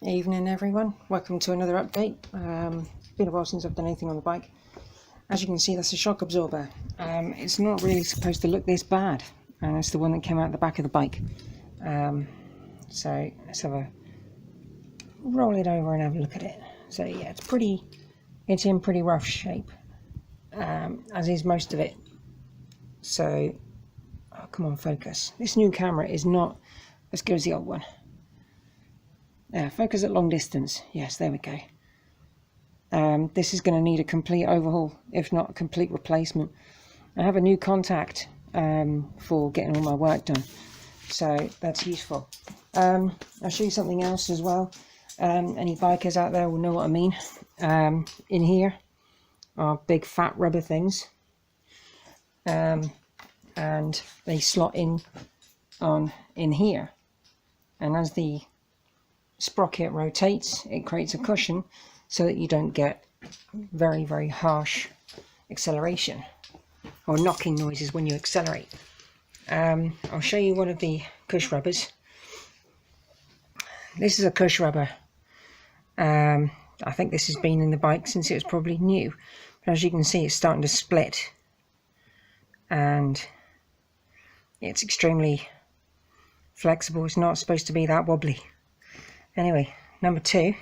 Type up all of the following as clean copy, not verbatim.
Evening everyone, welcome to another update. It's been a while since I've done anything on the bike. As you can see, that's a shock absorber. It's not really supposed to look this bad, and it's the one that came out the back of the bike. So let's have a roll it over and have a look at it. So yeah, it's in pretty rough shape, as is most of it. So oh, come on, focus. This new camera is not as good as the old one. Focus at long distance. Yes, there we go. This is going to need a complete overhaul, if not a complete replacement. I have a new contact for getting all my work done, so that's useful. I'll show you something else as well. Any bikers out there will know what I mean. In here are big fat rubber things, and they slot in here, and as the sprocket rotates, it creates a cushion so that you don't get very harsh acceleration or knocking noises when you accelerate. I'll show you one of the Cush rubbers. This is a Cush rubber. I think this has been in the bike since it was probably new, but as you can see, it's starting to split and it's extremely flexible. It's not supposed to be that wobbly. Anyway, number two,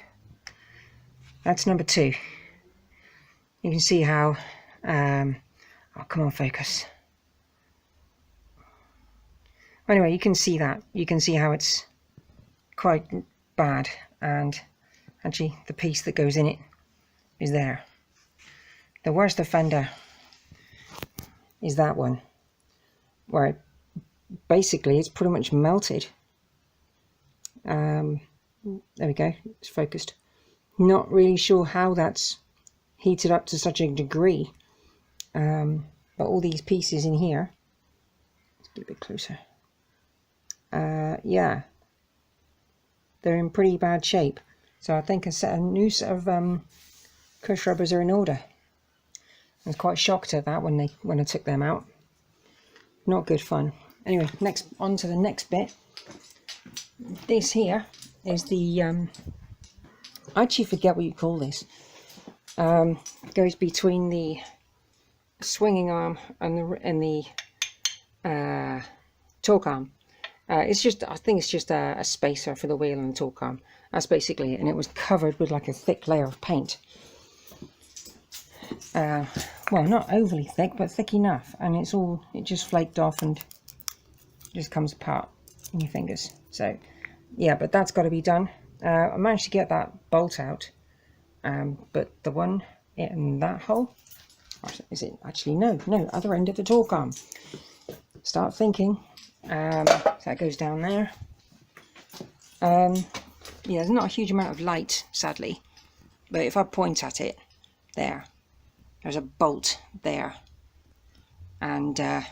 that's number two. You can see how, oh come on, focus. Anyway, you can see that. You can see how it's quite bad, and actually the piece that goes in it is there. The worst offender is that one, where basically it's pretty much melted. There we go, it's focused. Not really sure how that's heated up to such a degree, but all these pieces in here, let's get a bit closer, yeah, they're in pretty bad shape. So I think a new set of Cush rubbers are in order. I was quite shocked at that when I took them out. Not good fun. Anyway, on to the next bit. This here is the I actually forget what you call this. Goes between the swinging arm and the torque arm. I think it's just a spacer for the wheel and the torque arm. That's basically it, and it was covered with like a thick layer of paint. Well, not overly thick, but thick enough, and it just flaked off and just comes apart in your fingers. So yeah, but that's got to be done. I managed to get that bolt out, but the one in that hole, is it actually no, other end of the torque arm. Start thinking. That goes down there. Yeah, there's not a huge amount of light, sadly, but if I point at it, there's a bolt there, and yeah,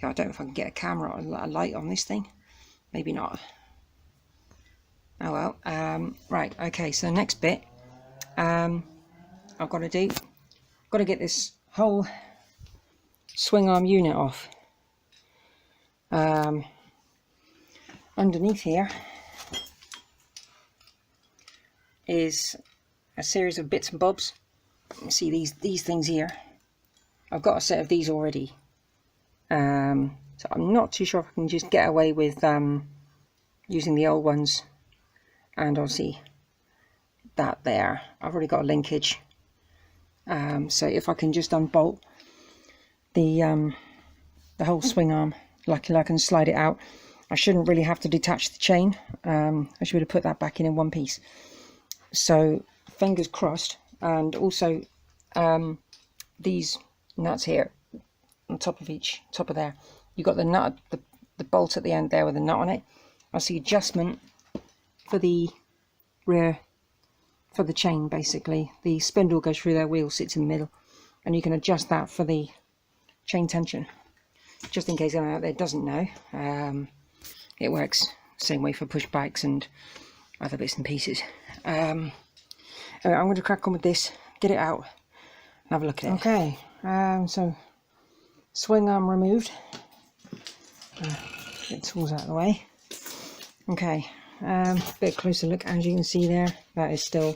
I don't know if I can get a camera or a light on this thing. Maybe not. Oh well. Right, okay, so the next bit I've got to get this whole swing arm unit off. Underneath here is a series of bits and bobs. You see these things here. I've got a set of these already, so I'm not too sure if I can just get away with using the old ones. And obviously that there, I've already got a linkage, so if I can just unbolt the whole swing arm, luckily I can slide it out. I shouldn't really have to detach the chain. I should have put that back in one piece. So fingers crossed. And also these nuts here on top of there, you got the nut, the bolt at the end there with the nut on it. That's the adjustment for the rear, for the chain. Basically the spindle goes through their wheel, sits in the middle, and you can adjust that for the chain tension. Just in case anyone out there doesn't know, it works the same way for push bikes and other bits and pieces. I'm going to crack on with this, get it out and have a look at it. Okay, so swing arm removed, get tools out of the way. Okay, Bit closer look, as you can see there, that is still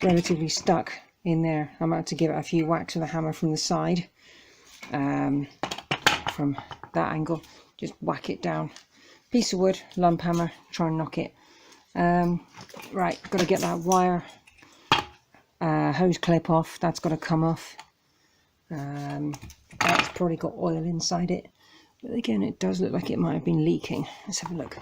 relatively stuck in there. I'm about to give it a few whacks with a hammer from the side, from that angle, just whack it down. Piece of wood, lump hammer, try and knock it. Right, got to get that wire hose clip off. That's got to come off. That's probably got oil inside it, but again it does look like it might have been leaking. Let's have a look.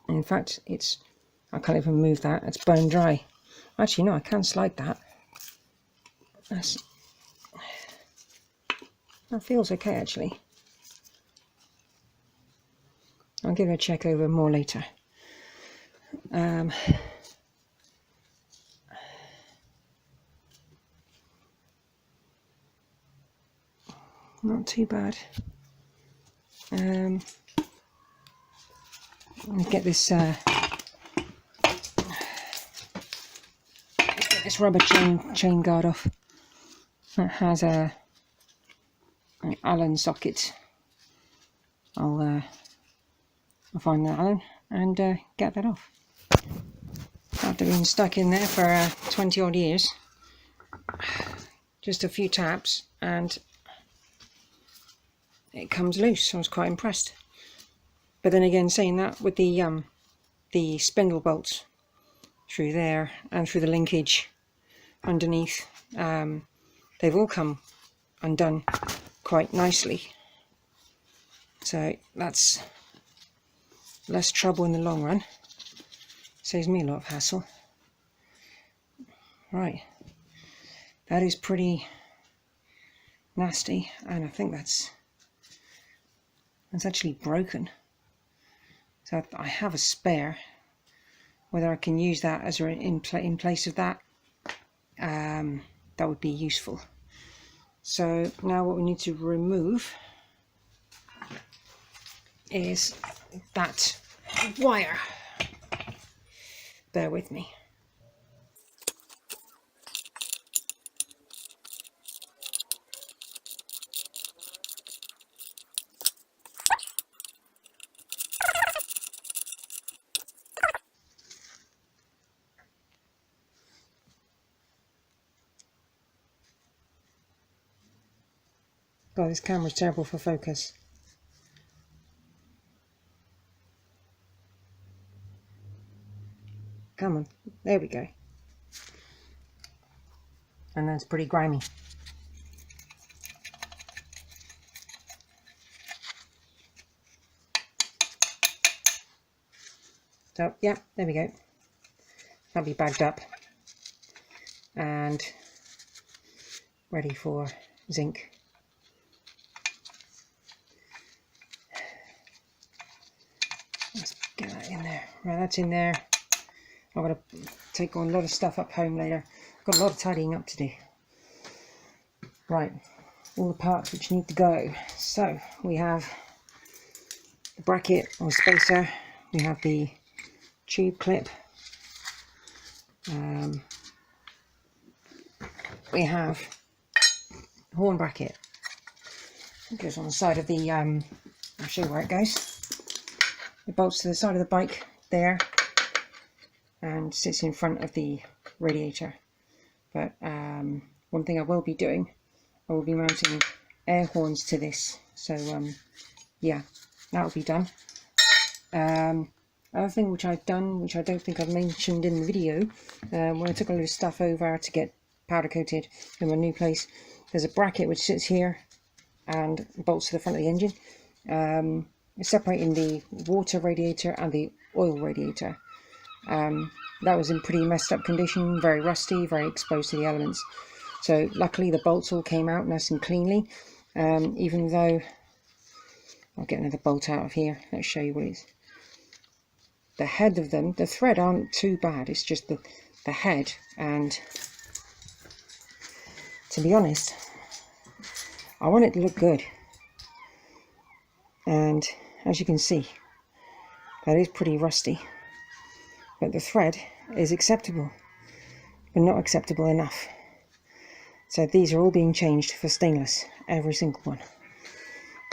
In fact, I can't even move that, it's bone dry. Actually no, I can slide that. That feels okay actually. I'll give it a check over more later. Not too bad. Let me get this rubber chain guard off. That has an Allen socket. I'll find the Allen and get that off. After being stuck in there for 20 odd years, just a few taps and it comes loose. I was quite impressed. But then again, saying that, with the spindle bolts through there and through the linkage underneath, they've all come undone quite nicely. So that's less trouble in the long run. Saves me a lot of hassle. Right, that is pretty nasty, and I think that's actually broken. So I have a spare. Whether I can use that as in place of that, that would be useful. So now what we need to remove is that wire. Bear with me. God, this camera's terrible for focus. Come on, there we go. And that's pretty grimy. So, yeah, there we go. That'll be bagged up and ready for zinc. Let's get that in there. Right, that's in there. I've got to take on a lot of stuff up home later. I've got a lot of tidying up to do. Right, all the parts which need to go. So we have the bracket or spacer. We have the tube clip. We have the horn bracket. It goes on the side of the. I'll show you where it goes. It bolts to the side of the bike there, and sits in front of the radiator. But one thing I will be doing, I will be mounting air horns to this. So yeah, that will be done. Other thing which I've done, which I don't think I've mentioned in the video, when I took a load of stuff over to get powder coated in my new place, there's a bracket which sits here and bolts to the front of the engine, separating the water radiator and the oil radiator. That was in pretty messed up condition, very rusty, very exposed to the elements. So luckily the bolts all came out nice and cleanly, even though, I'll get another bolt out of here, let's show you what it is. The head of them, the thread aren't too bad, it's just the head, and to be honest, I want it to look good. And as you can see, that is pretty rusty. But the thread is acceptable, but not acceptable enough. So these are all being changed for stainless, every single one.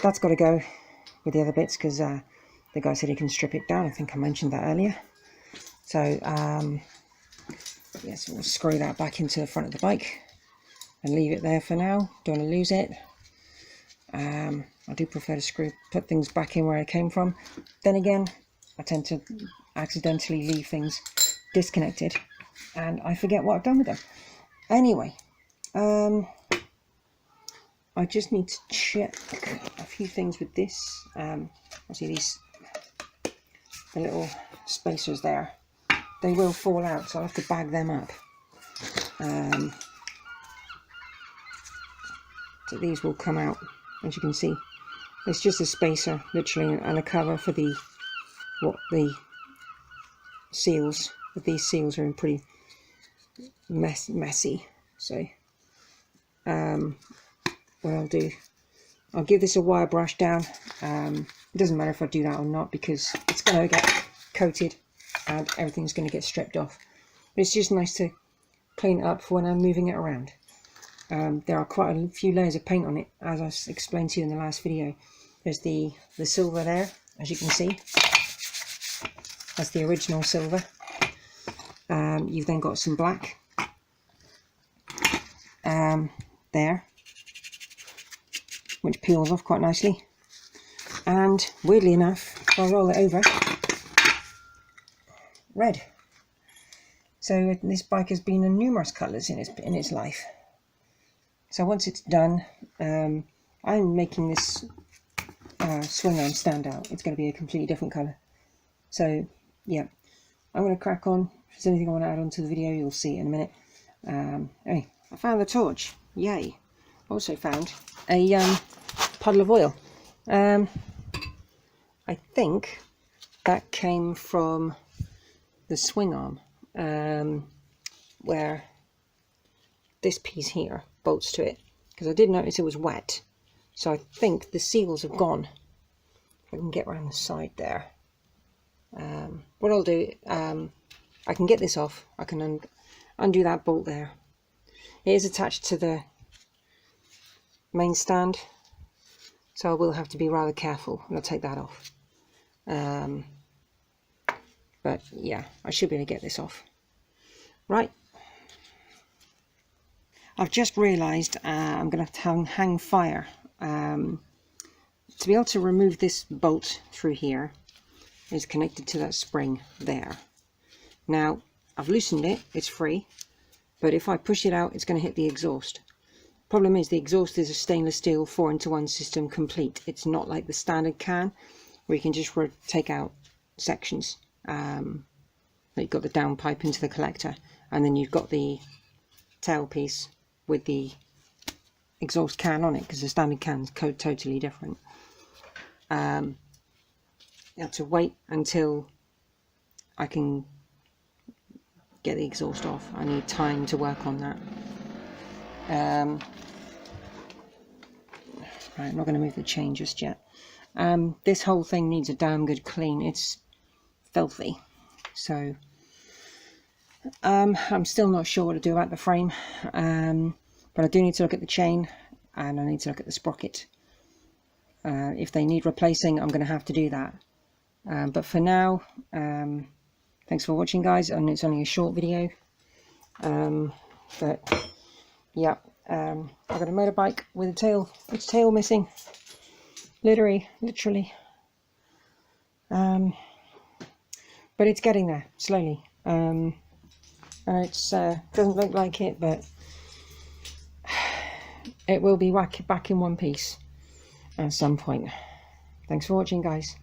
That's got to go with the other bits because the guy said he can strip it down. I think I mentioned that earlier. So yes, we'll screw that back into the front of the bike and leave it there for now. Don't want to lose it. I do prefer to put things back in where I came from. Then again, I tend to accidentally leave things disconnected and I forget what I've done with them. Anyway, I just need to check a few things with this. Obviously the little spacers there, they will fall out, so I'll have to bag them up. So these will come out, as you can see. It's just a spacer, literally, and a cover for the seals. But these seals are in pretty messy. So what I'll do, I'll give this a wire brush down. It doesn't matter if I do that or not because it's going to get coated and everything's going to get stripped off. But it's just nice to clean it up for when I'm moving it around. There are quite a few layers of paint on it, as I explained to you in the last video. There's the silver there, as you can see. That's the original silver. You've then got some black there, which peels off quite nicely. And weirdly enough, if I roll it over, red. So this bike has been in numerous colours in its life. So once it's done, I'm making this Swingarm stand out. It's going to be a completely different colour. So yeah, I'm going to crack on. If there's anything I want to add on to the video, you'll see it in a minute. Hey, I found the torch. Yay. Also found a puddle of oil. I think that came from the Swingarm, where this piece here bolts to it, because I did notice it was wet, so I think the seals have gone. If I can get around the side there, what I'll do, I can get this off. I can undo that bolt there. It is attached to the main stand, so I will have to be rather careful when I take that off. But yeah, I should be able to get this off. Right, I've just realised I'm going to have to hang fire. To be able to remove this bolt through here is connected to that spring there. Now, I've loosened it, it's free, but if I push it out, it's going to hit the exhaust. Problem is, the exhaust is a stainless steel 4-into-1 system complete. It's not like the standard can, where you can just take out sections. You've got the downpipe into the collector, and then you've got the tailpiece with the exhaust can on it, because the standard can is totally different. You have to wait until I can get the exhaust off. I need time to work on that. Right, I'm not going to move the chain just yet. This whole thing needs a damn good clean. It's filthy. So I'm still not sure what to do about the frame, but I do need to look at the chain and I need to look at the sprocket. If they need replacing, I'm going to have to do that. But for now, thanks for watching, guys, and it's only a short video. But yeah, I've got a motorbike with its tail missing, literally. But it's getting there slowly, and it's doesn't look like it, but it will be back in one piece at some point. Thanks for watching, guys.